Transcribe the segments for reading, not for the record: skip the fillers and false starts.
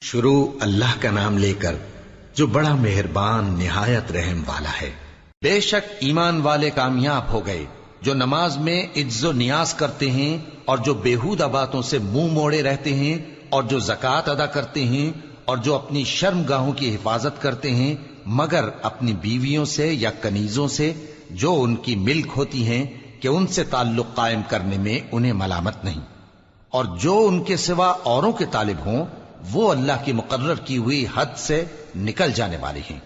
شروع اللہ کا نام لے کر جو بڑا مہربان نہایت رحم والا ہے۔ بے شک ایمان والے کامیاب ہو گئے جو نماز میں عجز و نیاز کرتے ہیں اور جو بیہودہ باتوں سے منہ موڑے رہتے ہیں اور جو زکوٰۃ ادا کرتے ہیں اور جو اپنی شرم گاہوں کی حفاظت کرتے ہیں مگر اپنی بیویوں سے یا کنیزوں سے جو ان کی ملک ہوتی ہیں کہ ان سے تعلق قائم کرنے میں انہیں ملامت نہیں، اور جو ان کے سوا اوروں کے طالب ہوں وہ اللہ کی مقرر کی ہوئی حد سے نکل جانے والے ہیں،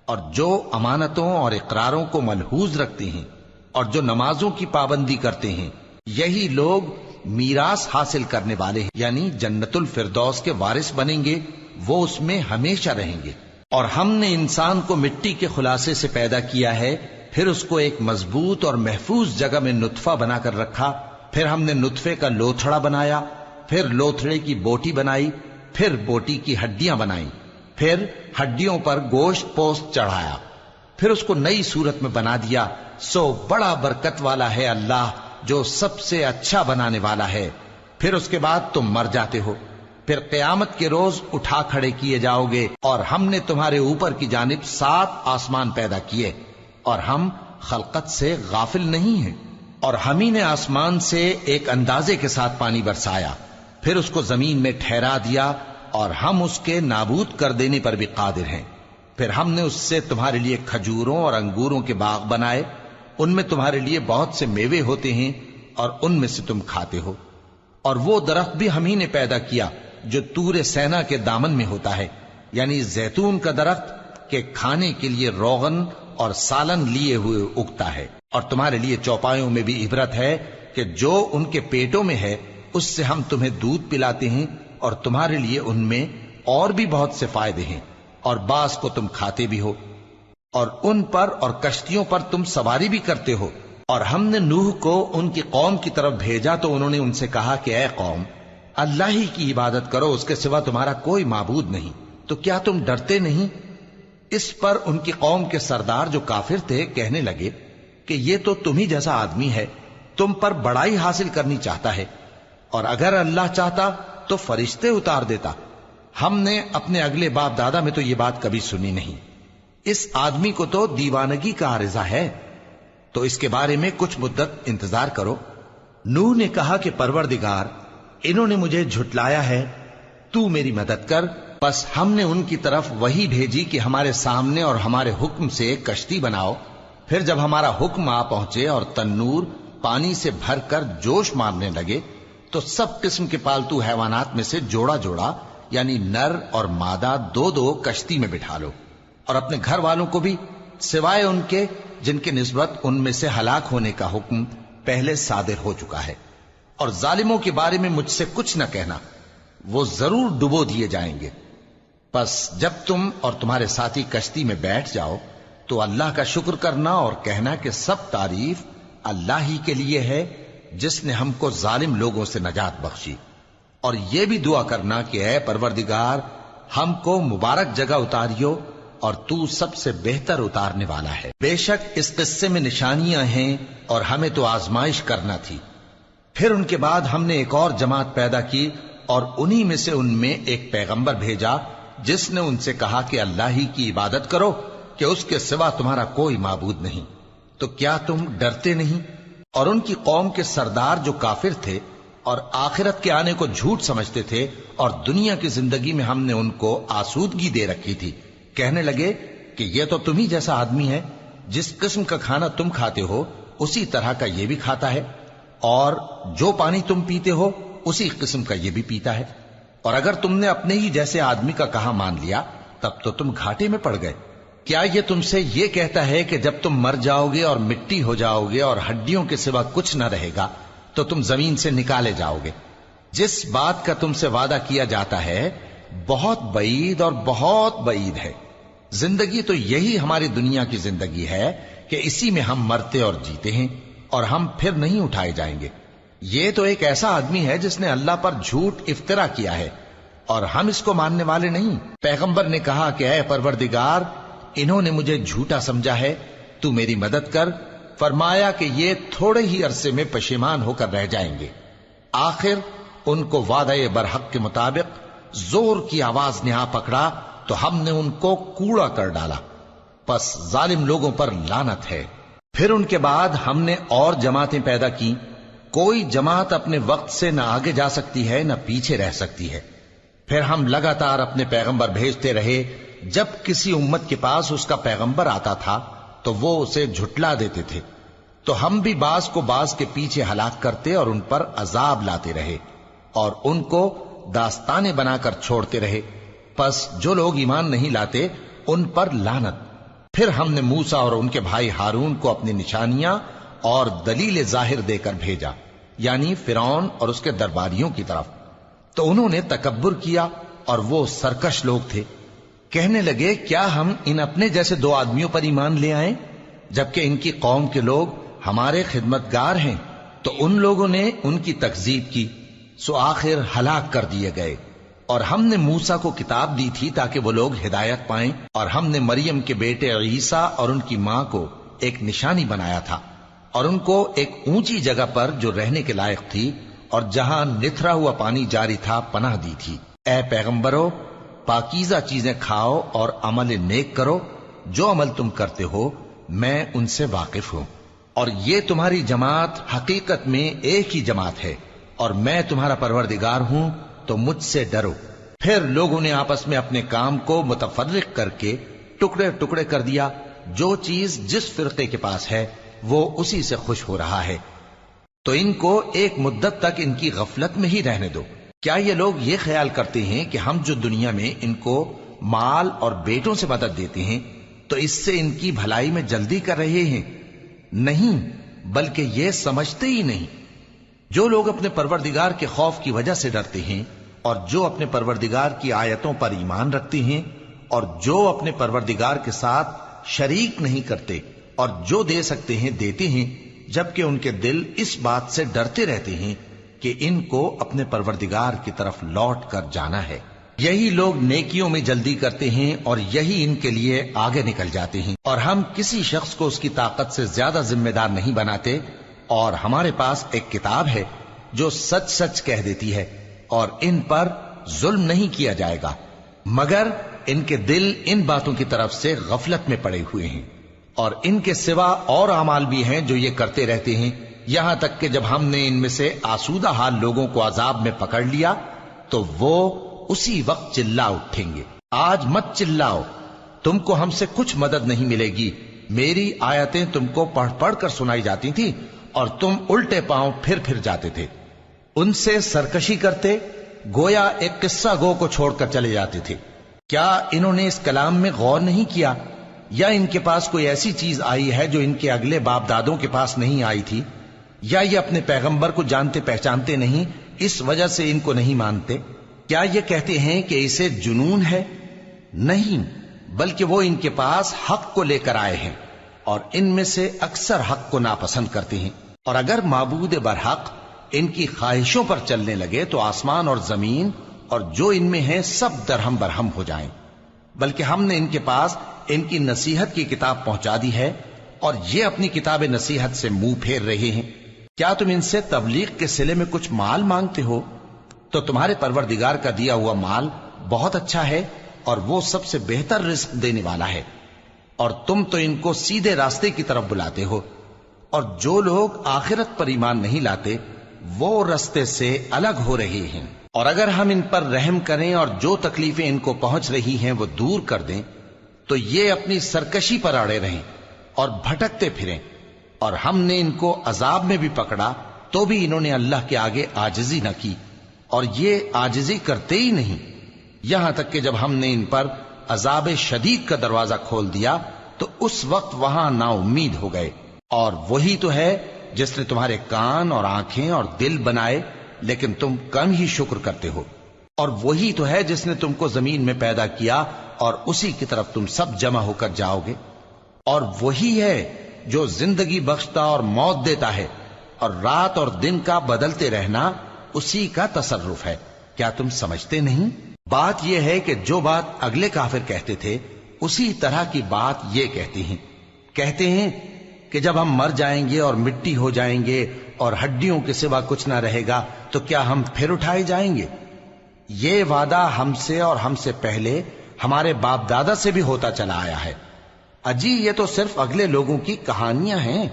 اور جو امانتوں اور اقراروں کو ملحوظ رکھتے ہیں اور جو نمازوں کی پابندی کرتے ہیں یہی لوگ میراث حاصل کرنے والے ہیں، یعنی جنت الفردوس کے وارث بنیں گے، وہ اس میں ہمیشہ رہیں گے۔ اور ہم نے انسان کو مٹی کے خلاصے سے پیدا کیا ہے، پھر اس کو ایک مضبوط اور محفوظ جگہ میں نطفہ بنا کر رکھا، پھر ہم نے نطفے کا لوتھڑا بنایا، پھر لوتھڑے کی بوٹی بنائی، پھر بوٹی کی ہڈیاں بنائیں، پھر ہڈیوں پر گوشت پوست چڑھایا، پھر اس کو نئی صورت میں بنا دیا۔ سو بڑا برکت والا ہے اللہ جو سب سے اچھا بنانے والا ہے۔ پھر اس کے بعد تم مر جاتے ہو، پھر قیامت کے روز اٹھا کھڑے کیے جاؤ گے، اور ہم نے تمہارے اوپر کی جانب 7 آسمان پیدا کیے، اور ہم خلقت سے غافل نہیں ہیں۔ اور ہم ہی نے آسمان سے ایک اندازے کے ساتھ پانی برسایا، پھر اس کو زمین میں ٹھہرا دیا، اور ہم اس کے نابود کر دینے پر بھی قادر ہیں۔ پھر ہم نے اس سے تمہارے لیے کھجوروں اور انگوروں کے باغ بنائے، ان میں تمہارے لیے بہت سے میوے ہوتے ہیں اور ان میں سے تم کھاتے ہو۔ اور وہ درخت بھی ہم ہی نے پیدا کیا جو طور سینا کے دامن میں ہوتا ہے، یعنی زیتون کا درخت کہ کھانے کے لیے روغن اور سالن لیے ہوئے اگتا ہے۔ اور تمہارے لیے چوپایوں میں بھی عبرت ہے کہ جو ان کے پیٹوں میں ہے اس سے ہم تمہیں دودھ پلاتے ہیں، اور تمہارے لیے ان میں اور بھی بہت سے فائدے ہیں، اور بعض کو تم کھاتے بھی ہو، اور ان پر اور کشتیوں پر تم سواری بھی کرتے ہو۔ اور ہم نے نوح کو ان کی قوم کی طرف بھیجا تو انہوں نے ان سے کہا کہ اے قوم، اللہ ہی کی عبادت کرو، اس کے سوا تمہارا کوئی معبود نہیں، تو کیا تم ڈرتے نہیں؟ اس پر ان کی قوم کے سردار جو کافر تھے کہنے لگے کہ یہ تو تم ہی جیسا آدمی ہے، تم پر بڑائی حاصل کرنی چاہتا ہے، اور اگر اللہ چاہتا تو فرشتے اتار دیتا۔ ہم نے اپنے اگلے باپ دادا میں تو یہ بات کبھی سنی نہیں، اس آدمی کو تو دیوانگی کا عارضہ ہے، تو اس کے بارے میں کچھ مدت انتظار کرو۔ نوح نے کہا کہ پروردگار، انہوں نے مجھے جھٹلایا ہے، تو میری مدد کر۔ پس ہم نے ان کی طرف وحی بھیجی کہ ہمارے سامنے اور ہمارے حکم سے ایک کشتی بناؤ۔ پھر جب ہمارا حکم آ پہنچے اور تنور پانی سے بھر کر جوش مارنے لگے تو سب قسم کے پالتو حیوانات میں سے جوڑا جوڑا یعنی نر اور مادہ 2 کشتی میں بٹھا لو، اور اپنے گھر والوں کو بھی سوائے ان کے جن کے نسبت ان میں سے ہلاک ہونے کا حکم پہلے صادر ہو چکا ہے۔ اور ظالموں کے بارے میں مجھ سے کچھ نہ کہنا، وہ ضرور ڈبو دیے جائیں گے۔ پس جب تم اور تمہارے ساتھی کشتی میں بیٹھ جاؤ تو اللہ کا شکر کرنا اور کہنا کہ سب تعریف اللہ ہی کے لیے ہے جس نے ہم کو ظالم لوگوں سے نجات بخشی۔ اور یہ بھی دعا کرنا کہ اے پروردگار، ہم کو مبارک جگہ اتاریو، اور تو سب سے بہتر اتارنے والا ہے۔ بے شک اس قصے میں نشانیاں ہیں اور ہمیں تو آزمائش کرنا تھی۔ پھر ان کے بعد ہم نے ایک اور جماعت پیدا کی، اور انہی میں سے ان میں ایک پیغمبر بھیجا جس نے ان سے کہا کہ اللہ ہی کی عبادت کرو کہ اس کے سوا تمہارا کوئی معبود نہیں، تو کیا تم ڈرتے نہیں؟ اور ان کی قوم کے سردار جو کافر تھے اور آخرت کے آنے کو جھوٹ سمجھتے تھے، اور دنیا کی زندگی میں ہم نے ان کو آسودگی دے رکھی تھی، کہنے لگے کہ یہ تو تم ہی جیسا آدمی ہے، جس قسم کا کھانا تم کھاتے ہو اسی طرح کا یہ بھی کھاتا ہے، اور جو پانی تم پیتے ہو اسی قسم کا یہ بھی پیتا ہے، اور اگر تم نے اپنے ہی جیسے آدمی کا کہا مان لیا تب تو تم گھاٹے میں پڑ گئے۔ کیا یہ تم سے یہ کہتا ہے کہ جب تم مر جاؤ گے اور مٹی ہو جاؤ گے اور ہڈیوں کے سوا کچھ نہ رہے گا تو تم زمین سے نکالے جاؤ گے؟ جس بات کا تم سے وعدہ کیا جاتا ہے بہت بعید اور بہت بعید ہے۔ زندگی تو یہی ہماری دنیا کی زندگی ہے کہ اسی میں ہم مرتے اور جیتے ہیں، اور ہم پھر نہیں اٹھائے جائیں گے۔ یہ تو ایک ایسا آدمی ہے جس نے اللہ پر جھوٹ افطرا کیا ہے، اور ہم اس کو ماننے والے نہیں۔ پیغمبر نے کہا کہ اے پروردگار، انہوں نے مجھے جھوٹا سمجھا ہے، تو میری مدد کر۔ فرمایا کہ یہ تھوڑے ہی عرصے میں پشیمان ہو کر رہ جائیں گے، آخر ان کو وعدہ برحق کے مطابق زور کی آواز نے آ پکڑا تو ہم نے ان کو کوڑا کر ڈالا، پس ظالم لوگوں پر لعنت ہے۔ پھر ان کے بعد ہم نے اور جماعتیں پیدا کی، کوئی جماعت اپنے وقت سے نہ آگے جا سکتی ہے نہ پیچھے رہ سکتی ہے۔ پھر ہم لگاتار اپنے پیغمبر بھیجتے رہے، جب کسی امت کے پاس اس کا پیغمبر آتا تھا تو وہ اسے جھٹلا دیتے تھے، تو ہم بھی بعض کو بعض کے پیچھے ہلاک کرتے اور ان پر عذاب لاتے رہے اور ان کو داستانیں بنا کر چھوڑتے رہے۔ پس جو لوگ ایمان نہیں لاتے ان پر لعنت۔ پھر ہم نے موسیٰ اور ان کے بھائی ہارون کو اپنی نشانیاں اور دلیل ظاہر دے کر بھیجا، یعنی فرعون اور اس کے درباریوں کی طرف، تو انہوں نے تکبر کیا اور وہ سرکش لوگ تھے۔ کہنے لگے کیا ہم ان اپنے جیسے دو آدمیوں پر ایمان لے آئیں جبکہ ان کی قوم کے لوگ ہمارے خدمتگار ہیں؟ تو ان لوگوں نے ان کی تکذیب کی، سو آخر ہلاک کر دیے گئے۔ اور ہم نے موسیٰ کو کتاب دی تھی تاکہ وہ لوگ ہدایت پائیں، اور ہم نے مریم کے بیٹے عیسیٰ اور ان کی ماں کو ایک نشانی بنایا تھا اور ان کو ایک اونچی جگہ پر جو رہنے کے لائق تھی اور جہاں نتھرا ہوا پانی جاری تھا پناہ دی تھی۔ اے پیغمبرو، پاکیزہ چیزیں کھاؤ اور عمل نیک کرو، جو عمل تم کرتے ہو میں ان سے واقف ہوں، اور یہ تمہاری جماعت حقیقت میں ایک ہی جماعت ہے، اور میں تمہارا پروردگار ہوں تو مجھ سے ڈرو۔ پھر لوگوں نے آپس میں اپنے کام کو متفرق کر کے ٹکڑے ٹکڑے کر دیا، جو چیز جس فرقے کے پاس ہے وہ اسی سے خوش ہو رہا ہے، تو ان کو ایک مدت تک ان کی غفلت میں ہی رہنے دو۔ کیا یہ لوگ یہ خیال کرتے ہیں کہ ہم جو دنیا میں ان کو مال اور بیٹوں سے مدد دیتے ہیں تو اس سے ان کی بھلائی میں جلدی کر رہے ہیں؟ نہیں، بلکہ یہ سمجھتے ہی نہیں۔ جو لوگ اپنے پروردگار کے خوف کی وجہ سے ڈرتے ہیں اور جو اپنے پروردگار کی آیتوں پر ایمان رکھتے ہیں اور جو اپنے پروردگار کے ساتھ شریک نہیں کرتے اور جو دے سکتے ہیں دیتے ہیں، جبکہ ان کے دل اس بات سے ڈرتے رہتے ہیں کہ ان کو اپنے پروردگار کی طرف لوٹ کر جانا ہے، یہی لوگ نیکیوں میں جلدی کرتے ہیں اور یہی ان کے لیے آگے نکل جاتے ہیں۔ اور ہم کسی شخص کو اس کی طاقت سے زیادہ ذمہ دار نہیں بناتے، اور ہمارے پاس ایک کتاب ہے جو سچ سچ کہہ دیتی ہے، اور ان پر ظلم نہیں کیا جائے گا، مگر ان کے دل ان باتوں کی طرف سے غفلت میں پڑے ہوئے ہیں۔ اور ان کے سوا اور اعمال بھی ہیں جو یہ کرتے رہتے ہیں، یہاں تک کہ جب ہم نے ان میں سے آسودہ حال لوگوں کو عذاب میں پکڑ لیا تو وہ اسی وقت چلا اٹھیں گے۔ آج مت چلاؤ، تم کو ہم سے کچھ مدد نہیں ملے گی، میری آیتیں تم کو پڑھ پڑھ کر سنائی جاتی تھی اور تم الٹے پاؤں پھر جاتے تھے، ان سے سرکشی کرتے، گویا ایک قصہ گو کو چھوڑ کر چلے جاتے تھے۔ کیا انہوں نے اس کلام میں غور نہیں کیا، یا ان کے پاس کوئی ایسی چیز آئی ہے جو ان کے اگلے باپ دادوں کے پاس نہیں آئی تھی، یا یہ اپنے پیغمبر کو جانتے پہچانتے نہیں اس وجہ سے ان کو نہیں مانتے؟ کیا یہ کہتے ہیں کہ اسے جنون ہے؟ نہیں، بلکہ وہ ان کے پاس حق کو لے کر آئے ہیں، اور ان میں سے اکثر حق کو ناپسند کرتے ہیں۔ اور اگر معبود برحق ان کی خواہشوں پر چلنے لگے تو آسمان اور زمین اور جو ان میں ہیں سب درہم برہم ہو جائیں۔ بلکہ ہم نے ان کے پاس ان کی نصیحت کی کتاب پہنچا دی ہے، اور یہ اپنی کتاب نصیحت سے منہ پھیر رہے ہیں۔ کیا تم ان سے تبلیغ کے صلے میں کچھ مال مانگتے ہو؟ تو تمہارے پروردگار کا دیا ہوا مال بہت اچھا ہے، اور وہ سب سے بہتر رزق دینے والا ہے، اور تم تو ان کو سیدھے راستے کی طرف بلاتے ہو۔ اور جو لوگ آخرت پر ایمان نہیں لاتے وہ راستے سے الگ ہو رہے ہیں۔ اور اگر ہم ان پر رحم کریں اور جو تکلیفیں ان کو پہنچ رہی ہیں وہ دور کر دیں تو یہ اپنی سرکشی پر اڑے رہیں اور بھٹکتے پھریں، اور ہم نے ان کو عذاب میں بھی پکڑا تو بھی انہوں نے اللہ کے آگے عاجزی نہ کی، اور یہ عاجزی کرتے ہی نہیں، یہاں تک کہ جب ہم نے ان پر عذاب شدید کا دروازہ کھول دیا تو اس وقت وہاں نا امید ہو گئے۔ اور وہی تو ہے جس نے تمہارے کان اور آنکھیں اور دل بنائے، لیکن تم کم ہی شکر کرتے ہو۔ اور وہی تو ہے جس نے تم کو زمین میں پیدا کیا اور اسی کی طرف تم سب جمع ہو کر جاؤ گے۔ اور وہی ہے جو زندگی بخشتا اور موت دیتا ہے، اور رات اور دن کا بدلتے رہنا اسی کا تصرف ہے۔ کیا تم سمجھتے نہیں؟ بات یہ ہے کہ جو بات اگلے کافر کہتے تھے اسی طرح کی بات یہ کہتے ہیں کہ جب ہم مر جائیں گے اور مٹی ہو جائیں گے اور ہڈیوں کے سوا کچھ نہ رہے گا تو کیا ہم پھر اٹھائے جائیں گے؟ یہ وعدہ ہم سے اور ہم سے پہلے ہمارے باپ دادا سے بھی ہوتا چلا آیا ہے۔ اجی یہ تو صرف اگلے لوگوں کی کہانیاں ہیں۔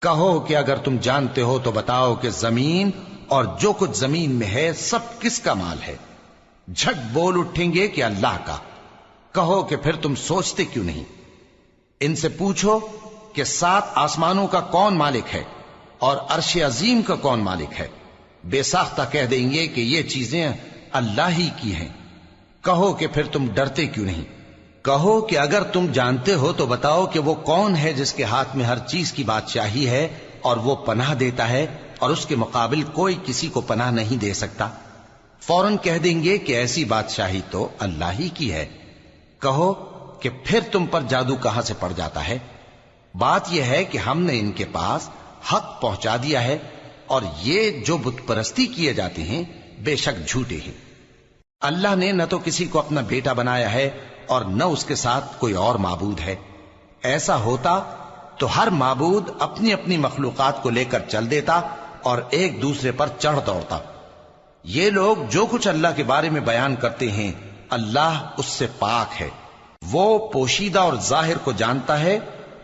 کہو کہ اگر تم جانتے ہو تو بتاؤ کہ زمین اور جو کچھ زمین میں ہے سب کس کا مال ہے؟ جھٹ بول اٹھیں گے کہ اللہ کا۔ کہو کہ پھر تم سوچتے کیوں نہیں؟ ان سے پوچھو کہ 7 آسمانوں کا کون مالک ہے اور عرش عظیم کا کون مالک ہے؟ بے ساختہ کہہ دیں گے کہ یہ چیزیں اللہ ہی کی ہیں۔ کہو کہ پھر تم ڈرتے کیوں نہیں؟ کہو کہ اگر تم جانتے ہو تو بتاؤ کہ وہ کون ہے جس کے ہاتھ میں ہر چیز کی بادشاہی ہے اور وہ پناہ دیتا ہے اور اس کے مقابل کوئی کسی کو پناہ نہیں دے سکتا؟ فوراً کہہ دیں گے کہ ایسی بادشاہی تو اللہ ہی کی ہے۔ کہو کہ پھر تم پر جادو کہاں سے پڑ جاتا ہے؟ بات یہ ہے کہ ہم نے ان کے پاس حق پہنچا دیا ہے اور یہ جو بت پرستی کیے جاتے ہیں بے شک جھوٹے ہیں۔ اللہ نے نہ تو کسی کو اپنا بیٹا بنایا ہے اور نہ اس کے ساتھ کوئی اور معبود ہے۔ ایسا ہوتا تو ہر معبود اپنی اپنی مخلوقات کو لے کر چل دیتا اور ایک دوسرے پر چڑھ دوڑتا۔ یہ لوگ جو کچھ اللہ کے بارے میں بیان کرتے ہیں اللہ اس سے پاک ہے، وہ پوشیدہ اور ظاہر کو جانتا ہے،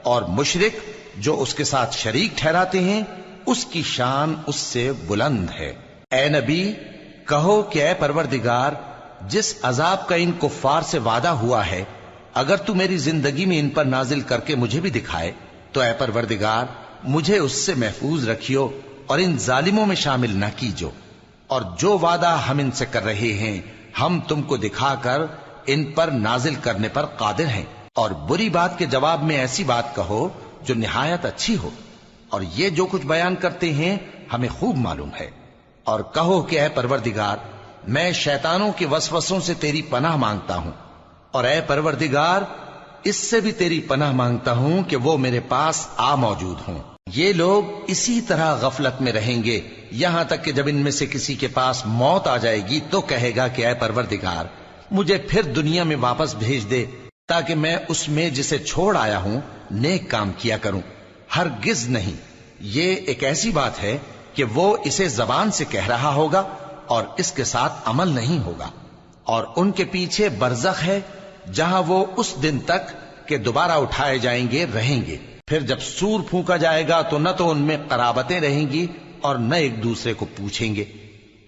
اور مشرک جو اس کے ساتھ شریک ٹھہراتے ہیں اس کی شان اس سے بلند ہے۔ اے نبی کہو کہ اے پروردگار، جس عذاب کا ان کفار سے وعدہ ہوا ہے اگر تو میری زندگی میں ان پر نازل کر کے مجھے بھی دکھائے تو اے پروردگار مجھے اس سے محفوظ رکھیو اور ان ظالموں میں شامل نہ کیجو، اور جو وعدہ ہم ان سے کر رہے ہیں ہم تم کو دکھا کر ان پر نازل کرنے پر قادر ہیں۔ اور بری بات کے جواب میں ایسی بات کہو جو نہایت اچھی ہو، اور یہ جو کچھ بیان کرتے ہیں ہمیں خوب معلوم ہے۔ اور کہو کہ اے پروردگار میں شیطانوں کے وسوسوں سے تیری پناہ مانگتا ہوں، اور اے پروردگار اس سے بھی تیری پناہ مانگتا ہوں کہ وہ میرے پاس آ موجود ہوں۔ یہ لوگ اسی طرح غفلت میں رہیں گے یہاں تک کہ جب ان میں سے کسی کے پاس موت آ جائے گی تو کہے گا کہ اے پروردگار مجھے پھر دنیا میں واپس بھیج دے تاکہ میں اس میں جسے چھوڑ آیا ہوں نیک کام کیا کروں۔ ہرگز نہیں، یہ ایک ایسی بات ہے کہ وہ اسے زبان سے کہہ رہا ہوگا اور اس کے ساتھ عمل نہیں ہوگا، اور ان کے پیچھے برزخ ہے جہاں وہ اس دن تک کہ دوبارہ اٹھائے جائیں گے رہیں گے۔ پھر جب سور پھونکا جائے گا تو نہ تو ان میں قرابتیں رہیں گی اور نہ ایک دوسرے کو پوچھیں گے۔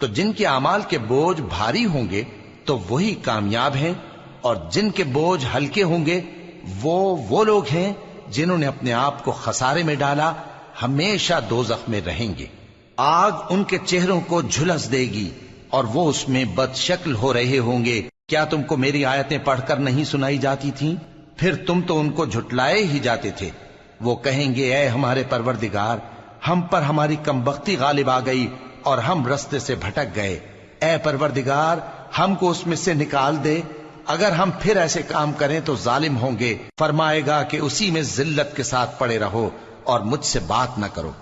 تو جن کے اعمال کے بوجھ بھاری ہوں گے تو وہی کامیاب ہیں، اور جن کے بوجھ ہلکے ہوں گے وہ لوگ ہیں جنہوں نے اپنے آپ کو خسارے میں ڈالا، ہمیشہ دوزخ میں رہیں گے۔ آگ ان کے چہروں کو جھلس دے گی اور وہ اس میں بد شکل ہو رہے ہوں گے۔ کیا تم کو میری آیتیں پڑھ کر نہیں سنائی جاتی تھیں؟ پھر تم تو ان کو جھٹلائے ہی جاتے تھے۔ وہ کہیں گے اے ہمارے پروردگار ہم پر ہماری کمبختی غالب آ گئی اور ہم رستے سے بھٹک گئے، اے پروردگار ہم کو اس میں سے نکال دے، اگر ہم پھر ایسے کام کریں تو ظالم ہوں گے۔ فرمائے گا کہ اسی میں ذلت کے ساتھ پڑے رہو اور مجھ سے بات نہ کرو۔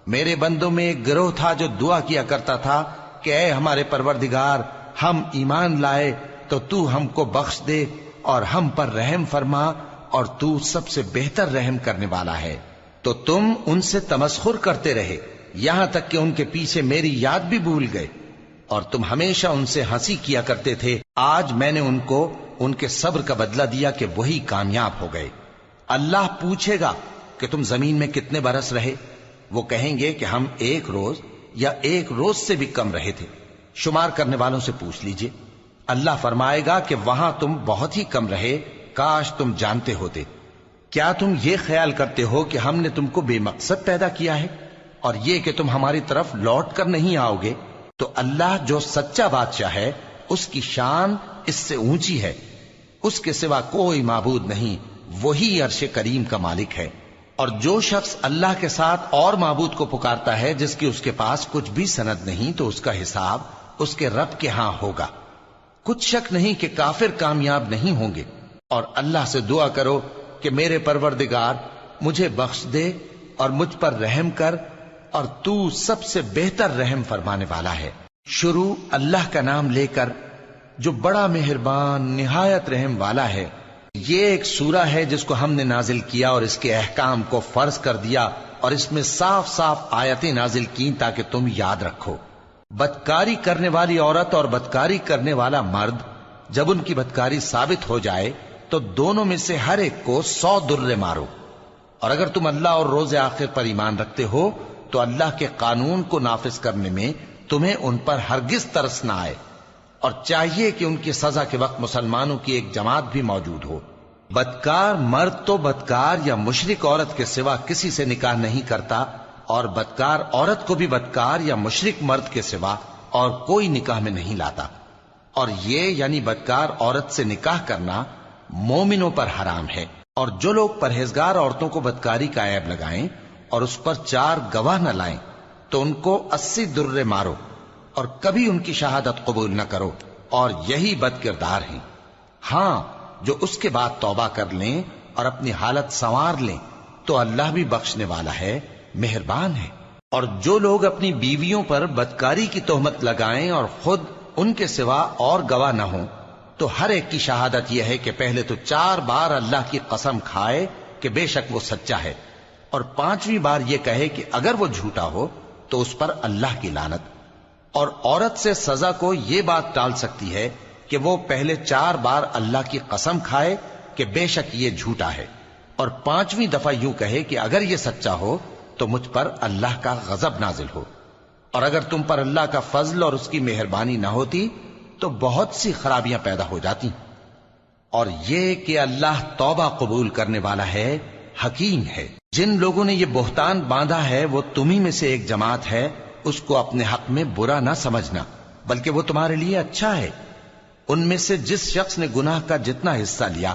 میرے بندوں میں ایک گروہ تھا جو دعا کیا کرتا تھا کہ اے ہمارے پروردگار ہم ایمان لائے تو تو ہم کو بخش دے اور ہم پر رحم فرما، اور تو سب سے بہتر رحم کرنے والا ہے۔ تو تم ان سے تمسخر کرتے رہے یہاں تک کہ ان کے پیچھے میری یاد بھی بھول گئے، اور تم ہمیشہ ان سے ہنسی کیا کرتے تھے۔ آج میں نے ان کو ان کے صبر کا بدلہ دیا کہ وہی کامیاب ہو گئے۔ اللہ پوچھے گا کہ تم زمین میں کتنے برس رہے؟ وہ کہیں گے کہ ہم 1 روز یا 1 روز سے بھی کم رہے تھے۔ شمار کرنے والوں سے پوچھ لیجئے۔ اللہ فرمائے گا کہ وہاں تم بہت ہی کم رہے، کاش تم جانتے ہوتے۔ کیا تم یہ خیال کرتے ہو کہ ہم نے تم کو بے مقصد پیدا کیا ہے اور یہ کہ تم ہماری طرف لوٹ کر نہیں آؤ گے؟ تو اللہ جو سچا بادشاہ ہے اس کی شان اس سے اونچی ہے، اس کے سوا کوئی معبود نہیں، وہی عرش کریم کا مالک ہے۔ اور جو شخص اللہ کے ساتھ اور معبود کو پکارتا ہے جس کی اس کے پاس کچھ بھی سند نہیں تو اس کا حساب اس کے رب کے ہاں ہوگا۔ کچھ شک نہیں کہ کافر کامیاب نہیں ہوں گے۔ اور اللہ سے دعا کرو کہ میرے پروردگار مجھے بخش دے اور مجھ پر رحم کر، اور تو سب سے بہتر رحم فرمانے والا ہے۔ شروع اللہ کا نام لے کر جو بڑا مہربان نہایت رحم والا ہے۔ یہ ایک سورہ ہے جس کو ہم نے نازل کیا اور اس کے احکام کو فرض کر دیا، اور اس میں صاف صاف آیتیں نازل کی تاکہ تم یاد رکھو۔ بدکاری کرنے والی عورت اور بدکاری کرنے والا مرد جب ان کی بدکاری ثابت ہو جائے تو دونوں میں سے ہر ایک کو 100 درے مارو. اور اگر تم اللہ اور روز آخر پر ایمان رکھتے ہو تو اللہ کے قانون کو نافذ کرنے میں تمہیں ان پر ہرگز ترس نہ آئے، اور چاہیے کہ ان کی سزا کے وقت مسلمانوں کی ایک جماعت بھی موجود ہو. بدکار مرد تو بدکار یا مشرک عورت کے سوا کسی سے نکاح نہیں کرتا، اور بدکار عورت کو بھی بدکار یا مشرک مرد کے سوا اور کوئی نکاح میں نہیں لاتا. اور یہ یعنی بدکار عورت سے نکاح کرنا مومنوں پر حرام ہے. اور جو لوگ پرہیزگار عورتوں کو بدکاری کا عیب لگائیں اور اس پر 4 گواہ نہ لائیں تو ان کو 80 درے مارو، اور کبھی ان کی شہادت قبول نہ کرو، اور یہی بد کردار ہیں. ہاں، جو اس کے بعد توبہ کر لیں اور اپنی حالت سنوار لیں تو اللہ بھی بخشنے والا ہے، مہربان ہے. اور جو لوگ اپنی بیویوں پر بدکاری کی تہمت لگائیں اور خود ان کے سوا اور گواہ نہ ہوں تو ہر ایک کی شہادت یہ ہے کہ پہلے تو 4 بار اللہ کی قسم کھائے کہ بے شک وہ سچا ہے، اور 5ویں بار یہ کہے کہ اگر وہ جھوٹا ہو تو اس پر اللہ کی لعنت. اور عورت سے سزا کو یہ بات ٹال سکتی ہے کہ وہ پہلے 4 بار اللہ کی قسم کھائے کہ بے شک یہ جھوٹا ہے، اور 5ویں دفعہ یوں کہے کہ اگر یہ سچا ہو تو مجھ پر اللہ کا غضب نازل ہو. اور اگر تم پر اللہ کا فضل اور اس کی مہربانی نہ ہوتی تو بہت سی خرابیاں پیدا ہو جاتی. اور یہ کہ اللہ توبہ قبول کرنے والا ہے، حکیم ہے. جن لوگوں نے یہ بہتان باندھا ہے وہ تمہیں میں سے ایک جماعت ہے، اس کو اپنے حق میں برا نہ سمجھنا، بلکہ وہ تمہارے لیے اچھا ہے. ان میں سے جس شخص نے گناہ کا جتنا حصہ لیا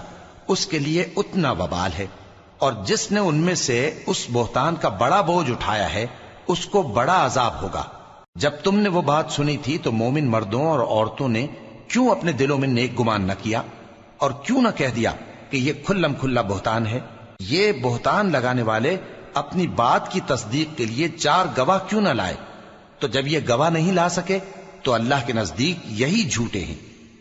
اس کے لیے اتنا وبال ہے، اور جس نے ان میں سے اس بہتان کا بڑا بوجھ اٹھایا ہے اس کو بڑا عذاب ہوگا. جب تم نے وہ بات سنی تھی تو مومن مردوں اور عورتوں نے کیوں اپنے دلوں میں نیک گمان نہ کیا، اور کیوں نہ کہہ دیا کہ یہ کھلم کھلا بہتان ہے؟ یہ بہتان لگانے والے اپنی بات کی تصدیق کے لیے 4 گواہ کیوں نہ لائے؟ تو جب یہ گواہ نہیں لا سکے تو اللہ کے نزدیک یہی جھوٹے ہیں.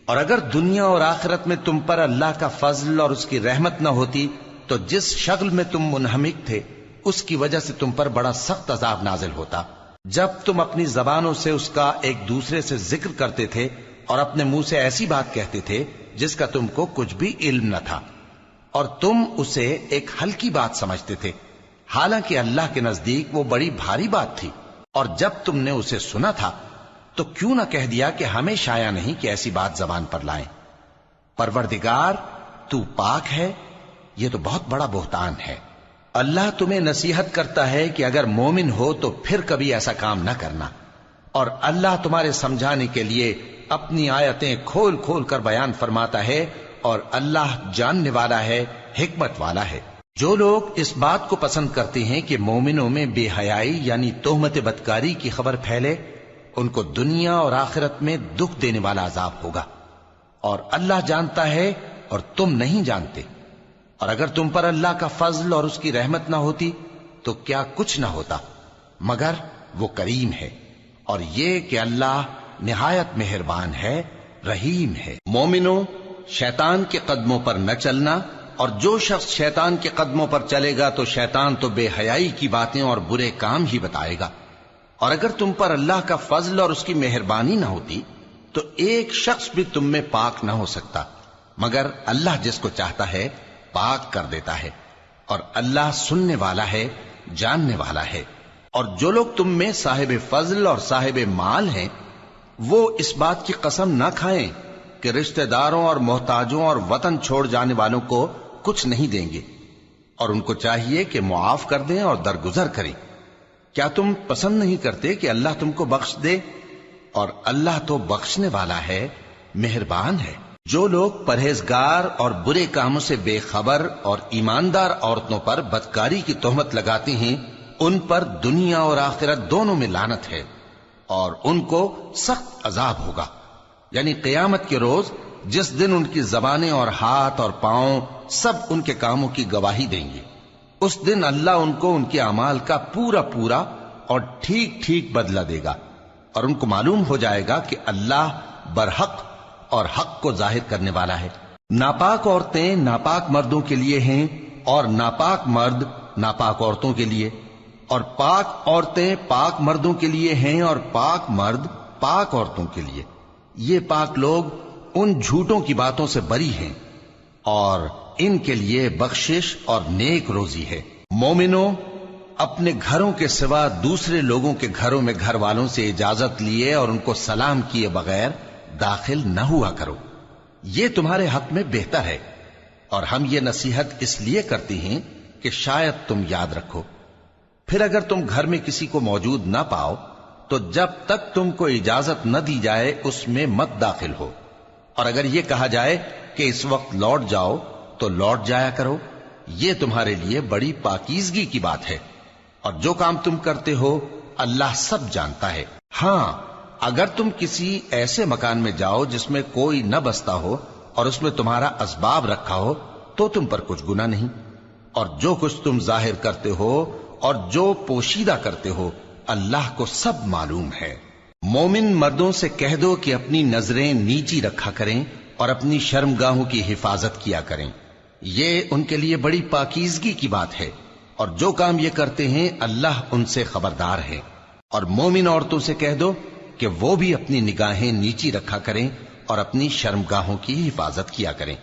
اور اگر دنیا اور آخرت میں تم پر اللہ کا فضل اور اس کی رحمت نہ ہوتی تو جس شغل میں تم منہمک تھے اس کی وجہ سے تم پر بڑا سخت عذاب نازل ہوتا. جب تم اپنی زبانوں سے اس کا ایک دوسرے سے ذکر کرتے تھے اور اپنے منہ سے ایسی بات کہتے تھے جس کا تم کو کچھ بھی علم نہ تھا، اور تم اسے ایک ہلکی بات سمجھتے تھے، حالانکہ اللہ کے نزدیک وہ بڑی بھاری بات تھی. اور جب تم نے اسے سنا تھا تو کیوں نہ کہہ دیا کہ ہمیں شایع نہیں کہ ایسی بات زبان پر لائیں؟ پروردگار تو پاک ہے، یہ تو بہت بڑا بہتان ہے. اللہ تمہیں نصیحت کرتا ہے کہ اگر مومن ہو تو پھر کبھی ایسا کام نہ کرنا، اور اللہ تمہارے سمجھانے کے لیے اپنی آیتیں کھول کھول کر بیان فرماتا ہے، اور اللہ جاننے والا ہے، حکمت والا ہے. جو لوگ اس بات کو پسند کرتے ہیں کہ مومنوں میں بے حیائی یعنی تہمت بدکاری کی خبر پھیلے، ان کو دنیا اور آخرت میں دکھ دینے والا عذاب ہوگا. اور اللہ جانتا ہے اور تم نہیں جانتے. اور اگر تم پر اللہ کا فضل اور اس کی رحمت نہ ہوتی تو کیا کچھ نہ ہوتا، مگر وہ کریم ہے. اور یہ کہ اللہ نہایت مہربان ہے، رحیم ہے. مومنوں، شیطان کے قدموں پر نہ چلنا، اور جو شخص شیطان کے قدموں پر چلے گا تو شیطان تو بے حیائی کی باتیں اور برے کام ہی بتائے گا. اور اگر تم پر اللہ کا فضل اور اس کی مہربانی نہ ہوتی تو ایک شخص بھی تم میں پاک نہ ہو سکتا، مگر اللہ جس کو چاہتا ہے پاک کر دیتا ہے. اور اللہ سننے والا ہے، جاننے والا ہے. اور جو لوگ تم میں صاحب فضل اور صاحب مال ہیں وہ اس بات کی قسم نہ کھائیں کہ رشتہ داروں اور محتاجوں اور وطن چھوڑ جانے والوں کو کچھ نہیں دیں گے، اور ان کو چاہیے کہ معاف کر دیں اور درگزر کریں. کیا تم پسند نہیں کرتے کہ اللہ تم کو بخش دے؟ اور اللہ تو بخشنے والا ہے، مہربان ہے. جو لوگ پرہیزگار اور برے کاموں سے بے خبر اور ایماندار عورتوں پر بدکاری کی تہمت لگاتے ہیں ان پر دنیا اور آخرت دونوں میں لعنت ہے، اور ان کو سخت عذاب ہوگا. یعنی قیامت کے روز جس دن ان کی زبانیں اور ہاتھ اور پاؤں سب ان کے کاموں کی گواہی دیں گے، اس دن اللہ ان کو ان کے اعمال کا پورا پورا اور ٹھیک ٹھیک بدلہ دے گا، اور ان کو معلوم ہو جائے گا کہ اللہ برحق اور حق کو ظاہر کرنے والا ہے. ناپاک عورتیں ناپاک مردوں کے لیے ہیں، اور ناپاک مرد ناپاک عورتوں کے لیے، اور پاک عورتیں پاک مردوں کے لیے ہیں، اور پاک مرد پاک عورتوں کے لیے، یہ پاک لوگ ان جھوٹوں کی باتوں سے بری ہیں اور ان کے لیے بخشش اور نیک روزی ہے۔ مومنوں، اپنے گھروں کے سوا دوسرے لوگوں کے گھروں میں گھر والوں سے اجازت لیے اور ان کو سلام کیے بغیر داخل نہ ہوا کرو، یہ تمہارے حق میں بہتر ہے، اور ہم یہ نصیحت اس لیے کرتے ہیں کہ شاید تم یاد رکھو۔ پھر اگر تم گھر میں کسی کو موجود نہ پاؤ تو جب تک تم کو اجازت نہ دی جائے اس میں مت داخل ہو، اور اگر یہ کہا جائے کہ اس وقت لوٹ جاؤ تو لوٹ جایا کرو، یہ تمہارے لیے بڑی پاکیزگی کی بات ہے، اور جو کام تم کرتے ہو اللہ سب جانتا ہے۔ ہاں، اگر تم کسی ایسے مکان میں جاؤ جس میں کوئی نہ بستا ہو اور اس میں تمہارا اسباب رکھا ہو تو تم پر کچھ گناہ نہیں، اور جو کچھ تم ظاہر کرتے ہو اور جو پوشیدہ کرتے ہو اللہ کو سب معلوم ہے۔ مومن مردوں سے کہہ دو کہ اپنی نظریں نیچی رکھا کریں اور اپنی شرمگاہوں کی حفاظت کیا کریں، یہ ان کے لیے بڑی پاکیزگی کی بات ہے، اور جو کام یہ کرتے ہیں اللہ ان سے خبردار ہے۔ اور مومن عورتوں سے کہہ دو کہ وہ بھی اپنی نگاہیں نیچی رکھا کریں اور اپنی شرمگاہوں کی حفاظت کیا کریں،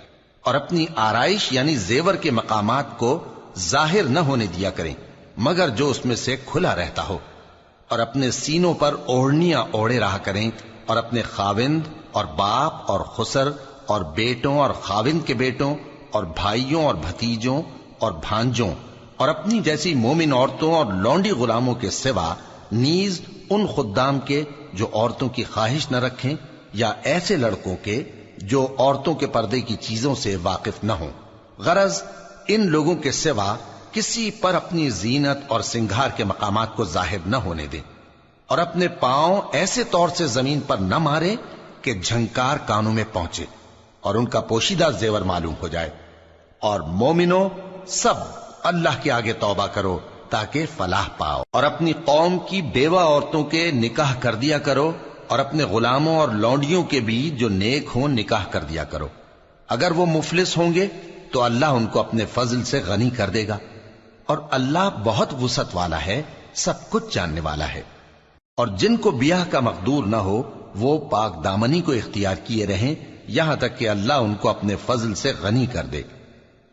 اور اپنی آرائش یعنی زیور کے مقامات کو ظاہر نہ ہونے دیا کریں مگر جو اس میں سے کھلا رہتا ہو، اور اپنے سینوں پر اوڑھنیاں اوڑھے رہا کریں، اور اپنے خاوند اور باپ اور خسر اور بیٹوں اور خاوند کے بیٹوں اور بھائیوں اور بھتیجوں اور بھانجوں اور اپنی جیسی مومن عورتوں اور لونڈی غلاموں کے سوا نیز ان خدام کے جو عورتوں کی خواہش نہ رکھیں، یا ایسے لڑکوں کے جو عورتوں کے پردے کی چیزوں سے واقف نہ ہوں۔ غرض ان لوگوں کے سوا کسی پر اپنی زینت اور سنگھار کے مقامات کو ظاہر نہ ہونے دیں، اور اپنے پاؤں ایسے طور سے زمین پر نہ مارے کہ جھنکار کانوں میں پہنچے اور ان کا پوشیدہ زیور معلوم ہو جائے۔ اور مومنوں، سب اللہ کے آگے توبہ کرو تاکہ فلاح پاؤ، اور اپنی قوم کی بیوہ عورتوں کے نکاح کر دیا کرو، اور اپنے غلاموں اور لونڈیوں کے بھی جو نیک ہوں نکاح کر دیا کرو۔ اگر وہ مفلس ہوں گے تو اللہ ان کو اپنے فضل سے غنی کر دے گا، اور اللہ بہت وسعت والا ہے، سب کچھ جاننے والا ہے۔ اور جن کو بیاہ کا مقدور نہ ہو وہ پاک دامنی کو اختیار کیے رہیں یہاں تک کہ اللہ ان کو اپنے فضل سے غنی کر دے۔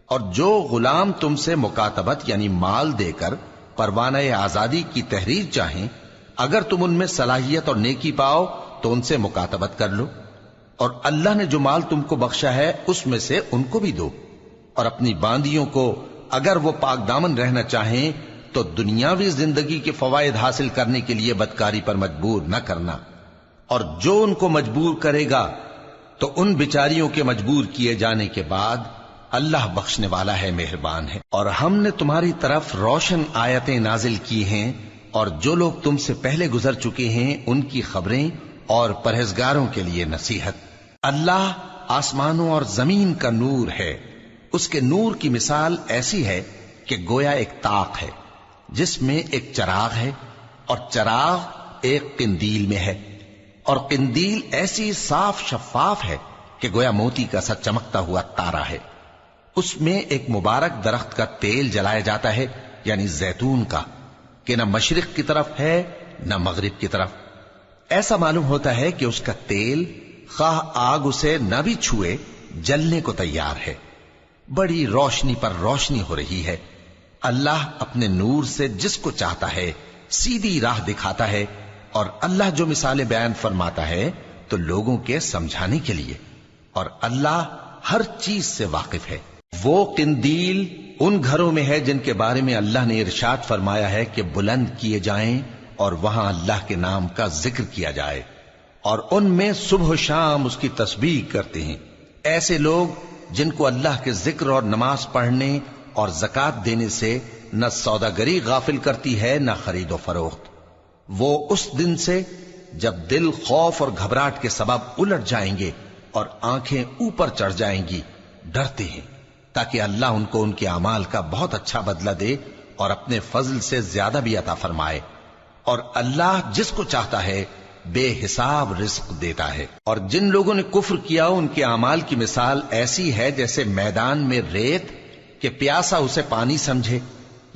اور جو غلام تم سے مکاتبت یعنی مال دے کر پروانہ آزادی کی تحریر چاہیں، اگر تم ان میں صلاحیت اور نیکی پاؤ تو ان سے مکاتبت کر لو، اور اللہ نے جو مال تم کو بخشا ہے اس میں سے ان کو بھی دو۔ اور اپنی باندیوں کو اگر وہ پاک دامن رہنا چاہیں تو دنیاوی زندگی کے فوائد حاصل کرنے کے لیے بدکاری پر مجبور نہ کرنا، اور جو ان کو مجبور کرے گا تو ان بیچاریوں کے مجبور کیے جانے کے بعد اللہ بخشنے والا ہے، مہربان ہے۔ اور ہم نے تمہاری طرف روشن آیتیں نازل کی ہیں، اور جو لوگ تم سے پہلے گزر چکے ہیں ان کی خبریں اور پرہیزگاروں کے لیے نصیحت۔ اللہ آسمانوں اور زمین کا نور ہے، اس کے نور کی مثال ایسی ہے کہ گویا ایک طاق ہے جس میں ایک چراغ ہے، اور چراغ ایک قندیل میں ہے، اور قندیل ایسی صاف شفاف ہے کہ گویا موتی کا سا چمکتا ہوا تارا ہے۔ اس میں ایک مبارک درخت کا تیل جلایا جاتا ہے یعنی زیتون کا، کہ نہ مشرق کی طرف ہے نہ مغرب کی طرف۔ ایسا معلوم ہوتا ہے کہ اس کا تیل خواہ آگ اسے نہ بھی چھوئے جلنے کو تیار ہے، بڑی روشنی پر روشنی ہو رہی ہے۔ اللہ اپنے نور سے جس کو چاہتا ہے سیدھی راہ دکھاتا ہے، اور اللہ جو مثالیں بیان فرماتا ہے تو لوگوں کے سمجھانے کے لیے، اور اللہ ہر چیز سے واقف ہے۔ وہ قندیل ان گھروں میں ہے جن کے بارے میں اللہ نے ارشاد فرمایا ہے کہ بلند کیے جائیں اور وہاں اللہ کے نام کا ذکر کیا جائے، اور ان میں صبح و شام اس کی تسبیح کرتے ہیں۔ ایسے لوگ جن کو اللہ کے ذکر اور نماز پڑھنے اور زکوٰۃ دینے سے نہ سوداگری غافل کرتی ہے نہ خرید و فروخت، وہ اس دن سے جب دل خوف اور گھبراہٹ کے سبب الٹ جائیں گے اور آنکھیں اوپر چڑھ جائیں گی ڈرتے ہیں، تاکہ اللہ ان کو ان کے اعمال کا بہت اچھا بدلہ دے اور اپنے فضل سے زیادہ بھی عطا فرمائے۔ اور اللہ جس کو چاہتا ہے بے حساب رزق دیتا ہے۔ اور جن لوگوں نے کفر کیا ان کے اعمال کی مثال ایسی ہے جیسے میدان میں ریت کہ پیاسا اسے پانی سمجھے،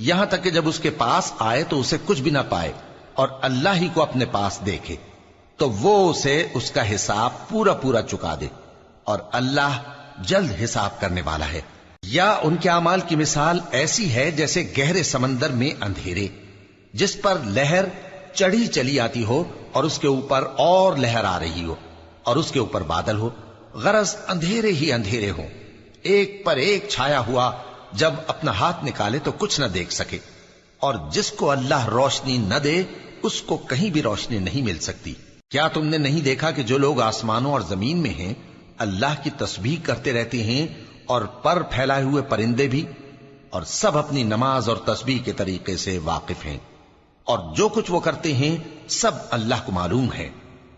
یہاں تک کہ جب اس کے پاس آئے تو اسے کچھ بھی نہ پائے اور اللہ ہی کو اپنے پاس دیکھے۔ تو وہ اسے اس کا حساب پورا پورا چکا دے، اور اللہ جلد حساب کرنے والا ہے۔ یا ان کے اعمال کی مثال ایسی ہے جیسے گہرے سمندر میں اندھیرے، جس پر لہر چڑھی چلی آتی ہو اور اس کے اوپر اور لہر آ رہی ہو اور اس کے اوپر بادل ہو، غرض اندھیرے ہی اندھیرے ہوں، ایک پر ایک چھایا ہوا، جب اپنا ہاتھ نکالے تو کچھ نہ دیکھ سکے، اور جس کو اللہ روشنی نہ دے اس کو کہیں بھی روشنی نہیں مل سکتی۔ کیا تم نے نہیں دیکھا کہ جو لوگ آسمانوں اور زمین میں ہیں اللہ کی تسبیح کرتے رہتے ہیں، اور پر پھیلائے ہوئے پرندے بھی، اور سب اپنی نماز اور تسبیح کے طریقے سے واقف ہیں، اور جو کچھ وہ کرتے ہیں سب اللہ کو معلوم ہے،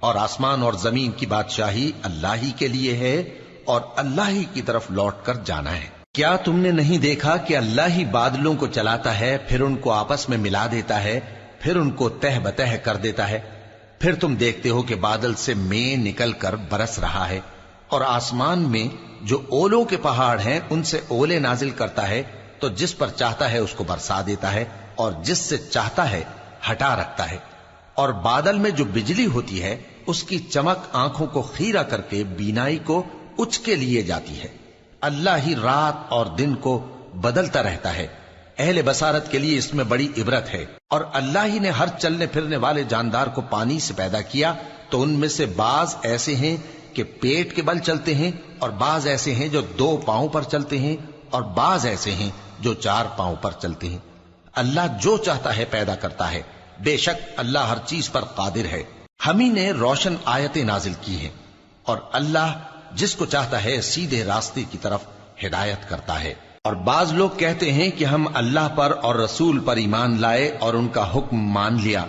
اور آسمان اور زمین کی بادشاہی اللہ ہی کے لیے ہے، اور اللہ ہی کی طرف لوٹ کر جانا ہے۔ کیا تم نے نہیں دیکھا کہ اللہ ہی بادلوں کو چلاتا ہے، پھر ان کو آپس میں ملا دیتا ہے، پھر ان کو تہ بتہ کر دیتا ہے، پھر تم دیکھتے ہو کہ بادل سے مے نکل کر برس رہا ہے، اور آسمان میں جو اولوں کے پہاڑ ہیں ان سے اولے نازل کرتا ہے، تو جس پر چاہتا ہے اس کو برسا دیتا ہے، اور جس سے چاہتا ہے ہٹا رکھتا ہے، اور بادل میں جو بجلی ہوتی ہے اس کی چمک آنکھوں کو خیرہ کر کے بینائی کو اچکے لیے جاتی ہے۔ اللہ ہی رات اور دن کو بدلتا رہتا ہے، اہل بصارت کے لیے اس میں بڑی عبرت ہے۔ اور اللہ ہی نے ہر چلنے پھرنے والے جاندار کو پانی سے پیدا کیا، تو ان میں سے بعض ایسے ہیں کہ پیٹ کے بل چلتے ہیں، اور بعض ایسے ہیں جو 2 پاؤں پر چلتے ہیں، اور بعض ایسے ہیں جو 4 پاؤں پر چلتے ہیں۔ اللہ جو چاہتا ہے پیدا کرتا ہے، بے شک اللہ ہر چیز پر قادر ہے۔ ہم ہی نے روشن آیتیں نازل کی ہیں، اور اللہ جس کو چاہتا ہے سیدھے راستے کی طرف ہدایت کرتا ہے۔ اور بعض لوگ کہتے ہیں کہ ہم اللہ پر اور رسول پر ایمان لائے اور ان کا حکم مان لیا،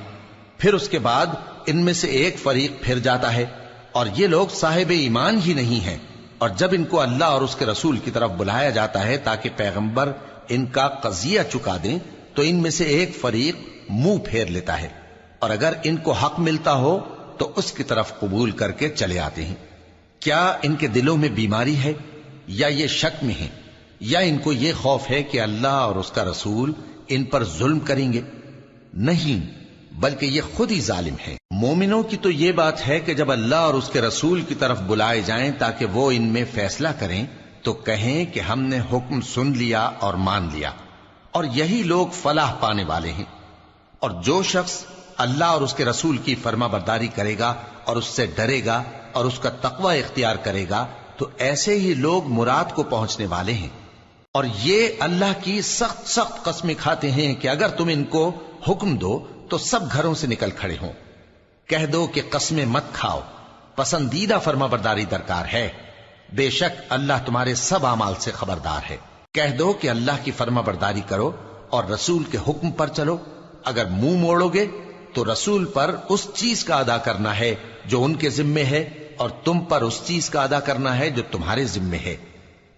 پھر اس کے بعد ان میں سے ایک فریق پھر جاتا ہے، اور یہ لوگ صاحب ایمان ہی نہیں ہیں، اور جب ان کو اللہ اور اس کے رسول کی طرف بلایا جاتا ہے تاکہ پیغمبر ان کا قضیہ چکا دیں، تو ان میں سے ایک فریق منہ پھیر لیتا ہے، اور اگر ان کو حق ملتا ہو تو اس کی طرف قبول کر کے چلے آتے ہیں۔ کیا ان کے دلوں میں بیماری ہے، یا یہ شک میں ہیں، یا ان کو یہ خوف ہے کہ اللہ اور اس کا رسول ان پر ظلم کریں گے؟ نہیں، بلکہ یہ خود ہی ظالم ہیں۔ مومنوں کی تو یہ بات ہے کہ جب اللہ اور اس کے رسول کی طرف بلائے جائیں تاکہ وہ ان میں فیصلہ کریں، تو کہیں کہ ہم نے حکم سن لیا اور مان لیا، اور یہی لوگ فلاح پانے والے ہیں۔ اور جو شخص اللہ اور اس کے رسول کی فرما برداری کرے گا اور اس سے ڈرے گا اور اس کا تقوی اختیار کرے گا، تو ایسے ہی لوگ مراد کو پہنچنے والے ہیں۔ اور یہ اللہ کی سخت سخت قسمیں کھاتے ہیں کہ اگر تم ان کو حکم دو تو سب گھروں سے نکل کھڑے ہوں۔ کہہ دو کہ قسمیں مت کھاؤ، پسندیدہ فرما برداری درکار ہے، بے شک اللہ تمہارے سب اعمال سے خبردار ہے۔ کہہ دو کہ اللہ کی فرما برداری کرو اور رسول کے حکم پر چلو، اگر منہ موڑو گے تو رسول پر اس چیز کا ادا کرنا ہے جو ان کے ذمے ہے، اور تم پر اس چیز کا ادا کرنا ہے جو تمہارے ذمے ہے،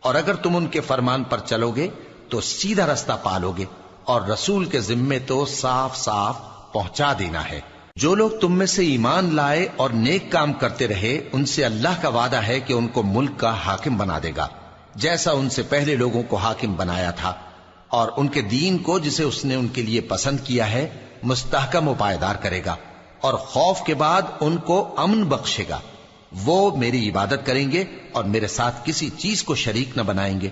اور اگر تم ان کے فرمان پر چلو گے تو سیدھا رستہ پالو گے، اور رسول کے ذمے تو صاف صاف پہنچا دینا ہے۔ جو لوگ تم میں سے ایمان لائے اور نیک کام کرتے رہے، ان سے اللہ کا وعدہ ہے کہ ان کو ملک کا حاکم بنا دے گا، جیسا ان سے پہلے لوگوں کو حاکم بنایا تھا، اور ان کے دین کو جسے اس نے ان کے لیے پسند کیا ہے مستحکم و پائیدار کرے گا، اور خوف کے بعد ان کو امن بخشے گا۔ وہ میری عبادت کریں گے اور میرے ساتھ کسی چیز کو شریک نہ بنائیں گے،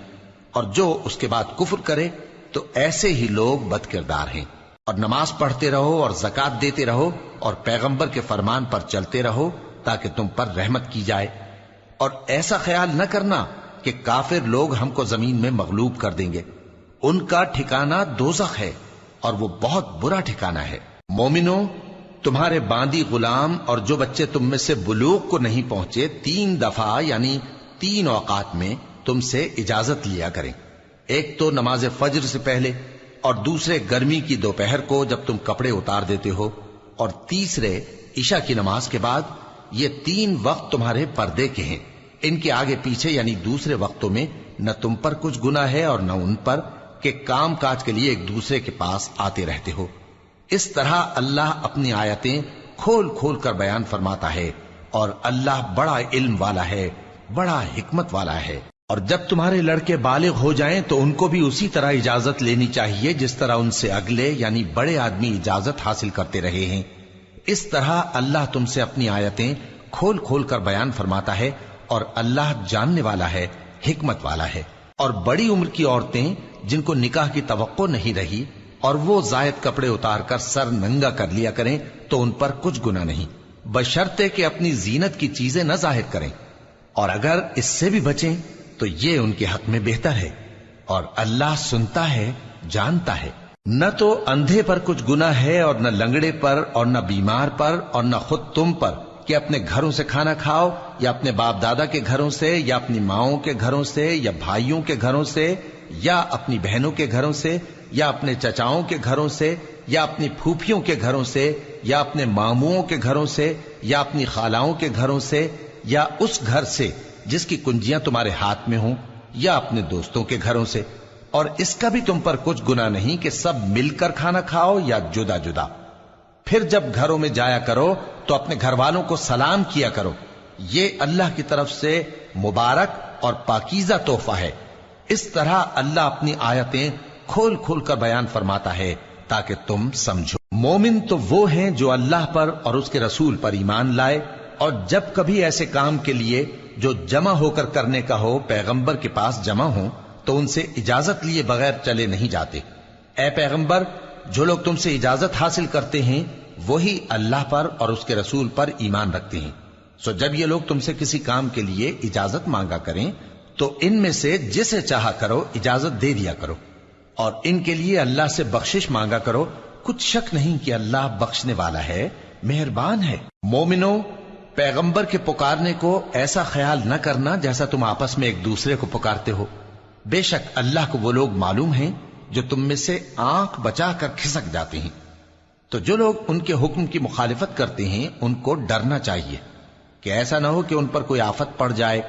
اور جو اس کے بعد کفر کرے تو ایسے ہی لوگ بد کردار ہیں۔ اور نماز پڑھتے رہو اور زکوٰۃ دیتے رہو اور پیغمبر کے فرمان پر چلتے رہو تاکہ تم پر رحمت کی جائے، اور ایسا خیال نہ کرنا کہ کافر لوگ ہم کو زمین میں مغلوب کر دیں گے، ان کا ٹھکانہ دوزخ ہے اور وہ بہت برا ٹھکانہ ہے۔ مومنوں، تمہارے باندی غلام اور جو بچے تم میں سے بلوغ کو نہیں پہنچے 3 دفعہ یعنی 3 اوقات میں تم سے اجازت لیا کریں، ایک تو نماز فجر سے پہلے، اور دوسرے گرمی کی دوپہر کو جب تم کپڑے اتار دیتے ہو، اور تیسرے عشاء کی نماز کے بعد۔ یہ 3 وقت تمہارے پردے کے ہیں، ان کے آگے پیچھے یعنی دوسرے وقتوں میں نہ تم پر کچھ گناہ ہے اور نہ ان پر، کہ کام کاج کے لیے ایک دوسرے کے پاس آتے رہتے ہو۔ اس طرح اللہ اپنی آیتیں کھول کھول کر بیان فرماتا ہے، اور اللہ بڑا علم والا ہے، بڑا حکمت والا ہے۔ اور جب تمہارے لڑکے بالغ ہو جائیں تو ان کو بھی اسی طرح اجازت لینی چاہیے جس طرح ان سے اگلے یعنی بڑے آدمی اجازت حاصل کرتے رہے ہیں۔ اس طرح اللہ تم سے اپنی آیتیں کھول کھول کر بیان فرماتا ہے، اور اللہ جاننے والا ہے، حکمت والا ہے۔ اور بڑی عمر کی عورتیں جن کو نکاح کی توقع نہیں رہی اور وہ زائد کپڑے اتار کر سر ننگا کر لیا کریں تو ان پر کچھ گناہ نہیں، بشرطے کہ اپنی زینت کی چیزیں نہ ظاہر کریں، اور اگر اس سے بھی بچیں تو یہ ان کے حق میں بہتر ہے، اور اللہ سنتا ہے، جانتا ہے۔ نہ تو اندھے پر کچھ گناہ ہے، اور نہ لنگڑے پر، اور نہ بیمار پر، اور نہ خود تم پر کہ اپنے گھروں سے کھانا کھاؤ، یا اپنے باپ دادا کے گھروں سے، یا اپنی ماؤں کے گھروں سے، یا بھائیوں کے گھروں سے، یا اپنی بہنوں کے گھروں سے، یا اپنے چچاؤں کے گھروں سے، یا اپنی پھوپھیوں کے گھروں سے، یا اپنے ماموؤں کے گھروں سے، یا اپنی خالاؤں کے گھروں سے، یا اس گھر سے جس کی کنجیاں تمہارے ہاتھ میں ہوں، یا اپنے دوستوں کے گھروں سے۔ اور اس کا بھی تم پر کچھ گناہ نہیں کہ سب مل کر کھانا کھاؤ یا جدا جدا۔ پھر جب گھروں میں جایا کرو تو اپنے گھر والوں کو سلام کیا کرو، یہ اللہ کی طرف سے مبارک اور پاکیزہ تحفہ ہے۔ اس طرح اللہ اپنی آیتیں کھول کھول کر بیان فرماتا ہے تاکہ تم سمجھو۔ مومن تو وہ ہیں جو اللہ پر اور اس کے رسول پر ایمان لائے، اور جب کبھی ایسے کام کے لیے جو جمع ہو کر کرنے کا ہو پیغمبر کے پاس جمع ہوں تو ان سے اجازت لیے بغیر چلے نہیں جاتے۔ اے پیغمبر، جو لوگ تم سے اجازت حاصل کرتے ہیں وہی اللہ پر اور اس کے رسول پر ایمان رکھتے ہیں، سو جب یہ لوگ تم سے کسی کام کے لیے اجازت مانگا کریں تو ان میں سے جسے چاہا کرو اجازت دے دیا کرو، اور ان کے لیے اللہ سے بخشش مانگا کرو، کچھ شک نہیں کہ اللہ بخشنے والا ہے، مہربان ہے۔ مومنو، پیغمبر کے پکارنے کو ایسا خیال نہ کرنا جیسا تم آپس میں ایک دوسرے کو پکارتے ہو، بے شک اللہ کو وہ لوگ معلوم ہیں جو تم میں سے آنکھ بچا کر کھسک جاتے ہیں۔ تو جو لوگ ان کے حکم کی مخالفت کرتے ہیں ان کو ڈرنا چاہیے کہ ایسا نہ ہو کہ ان پر کوئی آفت پڑ جائے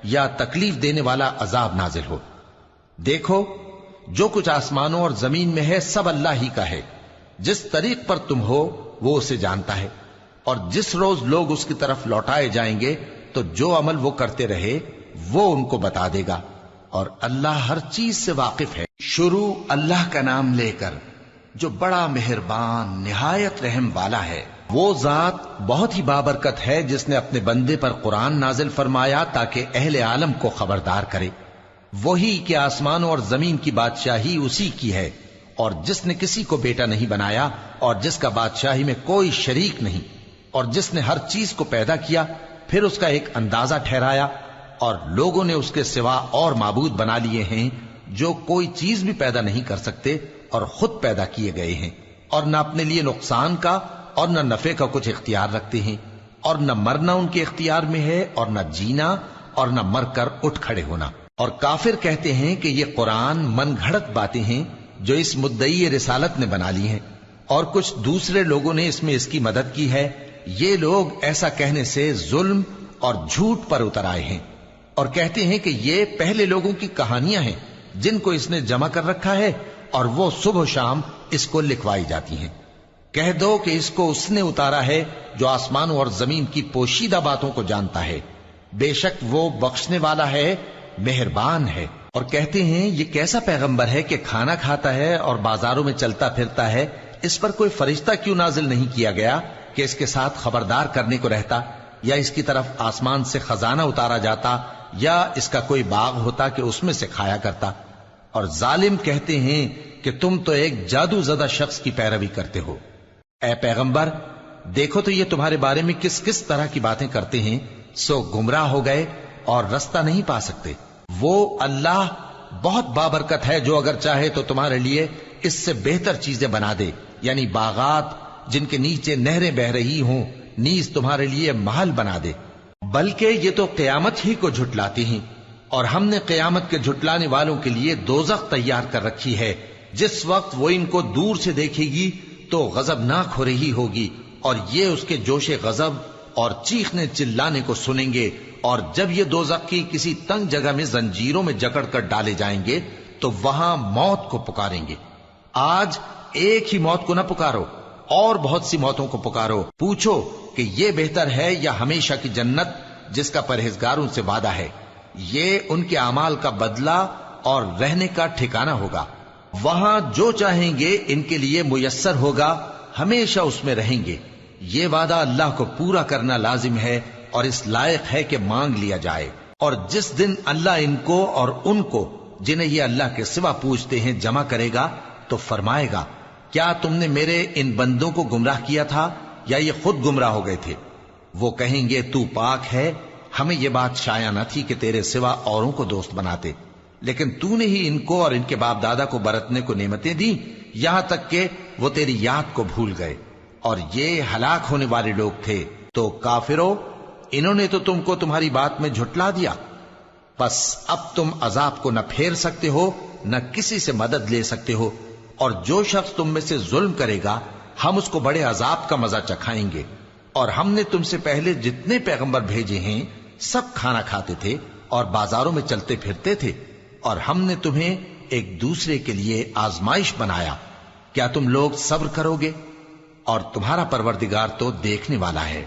یا تکلیف دینے والا عذاب نازل ہو۔ دیکھو، جو کچھ آسمانوں اور زمین میں ہے سب اللہ ہی کا ہے، جس طریق پر تم ہو وہ اسے جانتا ہے، اور جس روز لوگ اس کی طرف لوٹائے جائیں گے تو جو عمل وہ کرتے رہے وہ ان کو بتا دے گا، اور اللہ ہر چیز سے واقف ہے۔ شروع اللہ کا نام لے کر جو بڑا مہربان نہایت رحم والا ہے۔ وہ ذات بہت ہی بابرکت ہے جس نے اپنے بندے پر قرآن نازل فرمایا تاکہ اہل عالم کو خبردار کرے۔ وہی کہ آسمانوں اور زمین کی بادشاہی اسی کی ہے، اور جس نے کسی کو بیٹا نہیں بنایا اور جس کا بادشاہی میں کوئی شریک نہیں، اور جس نے ہر چیز کو پیدا کیا پھر اس کا ایک اندازہ ٹھہرایا، اور لوگوں نے اس کے سوا اور معبود بنا لیے ہیں جو کوئی چیز بھی پیدا نہیں کر سکتے اور خود پیدا کیے گئے ہیں، اور نہ اپنے لیے نقصان کا اور نہ نفع کا کچھ اختیار رکھتے ہیں، اور نہ مرنا ان کے اختیار میں ہے اور نہ جینا اور نہ مر کر اٹھ کھڑے ہونا۔ اور کافر کہتے ہیں کہ یہ قرآن من گھڑت باتیں ہیں جو اس مدعی رسالت نے بنا لی ہیں، اور کچھ دوسرے لوگوں نے اس میں اس کی مدد کی ہے۔ یہ لوگ ایسا کہنے سے ظلم اور جھوٹ پر اتر آئے ہیں، اور کہتے ہیں کہ یہ پہلے لوگوں کی کہانیاں ہیں جن کو اس نے جمع کر رکھا ہے اور وہ صبح و شام اس کو لکھوائی جاتی ہیں۔ کہہ دو کہ اس کو اس نے اتارا ہے جو آسمانوں اور زمین کی پوشیدہ باتوں کو جانتا ہے، بے شک وہ بخشنے والا ہے، مہربان ہے۔ اور کہتے ہیں یہ کیسا پیغمبر ہے کہ کھانا کھاتا ہے اور بازاروں میں چلتا پھرتا ہے، اس پر کوئی فرشتہ کیوں نازل نہیں کیا گیا کہ اس کے ساتھ خبردار کرنے کو رہتا، یا اس کی طرف آسمان سے خزانہ اتارا جاتا، یا اس کا کوئی باغ ہوتا کہ اس میں سے کھایا کرتا۔ اور ظالم کہتے ہیں کہ تم تو ایک جادو زدہ شخص کی پیروی کرتے ہو۔ اے پیغمبر، دیکھو تو یہ تمہارے بارے میں کس کس طرح کی باتیں کرتے ہیں، سو گمراہ ہو گئے اور رستہ نہیں پا سکتے۔ وہ اللہ بہت بابرکت ہے جو اگر چاہے تو تمہارے لیے اس سے بہتر چیزیں بنا دے، یعنی باغات جن کے نیچے نہریں بہ رہی ہوں، نیز تمہارے لیے محل بنا دے۔ بلکہ یہ تو قیامت ہی کو جھٹلاتے ہیں، اور ہم نے قیامت کے جھٹلانے والوں کے لیے دوزخ تیار کر رکھی ہے، جس وقت وہ ان کو دور سے دیکھے گی تو غضبناک ہو رہی ہوگی، اور یہ اس کے جوش غضب اور چیخنے چلانے کو سنیں گے، اور جب یہ دوزخ کی کسی تنگ جگہ میں زنجیروں میں جکڑ کر ڈالے جائیں گے تو وہاں موت کو پکاریں گے۔ آج ایک ہی موت کو نہ پکارو، اور بہت سی موتوں کو پکارو، پوچھو کہ یہ بہتر ہے یا ہمیشہ کی جنت جس کا پرہیزگاروں سے وعدہ ہے، یہ ان کے اعمال کا بدلہ اور رہنے کا ٹھکانہ ہوگا، وہاں جو چاہیں گے ان کے لیے میسر ہوگا، ہمیشہ اس میں رہیں گے، یہ وعدہ اللہ کو پورا کرنا لازم ہے اور اس لائق ہے کہ مانگ لیا جائے۔ اور جس دن اللہ ان کو اور ان کو جنہیں یہ اللہ کے سوا پوجتے ہیں جمع کرے گا تو فرمائے گا، کیا تم نے میرے ان بندوں کو گمراہ کیا تھا یا یہ خود گمراہ ہو گئے تھے؟ وہ کہیں گے تو پاک ہے، ہمیں یہ بات شایع نہ تھی کہ تیرے سوا اوروں کو دوست بناتے، لیکن تو نے ہی ان کو اور ان کے باپ دادا کو برتنے کو نعمتیں دی، یہاں تک کہ وہ تیری یاد کو بھول گئے، اور یہ ہلاک ہونے والے لوگ تھے۔ تو کافرو، انہوں نے تو تم کو تمہاری بات میں جھٹلا دیا، بس اب تم عذاب کو نہ پھیر سکتے ہو نہ کسی سے مدد لے سکتے ہو، اور جو شخص تم میں سے ظلم کرے گا ہم اس کو بڑے عذاب کا مزہ چکھائیں گے۔ اور ہم نے تم سے پہلے جتنے پیغمبر بھیجے ہیں سب کھانا کھاتے تھے اور بازاروں میں چلتے پھرتے تھے، اور ہم نے تمہیں ایک دوسرے کے لیے آزمائش بنایا، کیا تم لوگ صبر کرو گے؟ اور تمہارا پروردگار تو دیکھنے والا ہے۔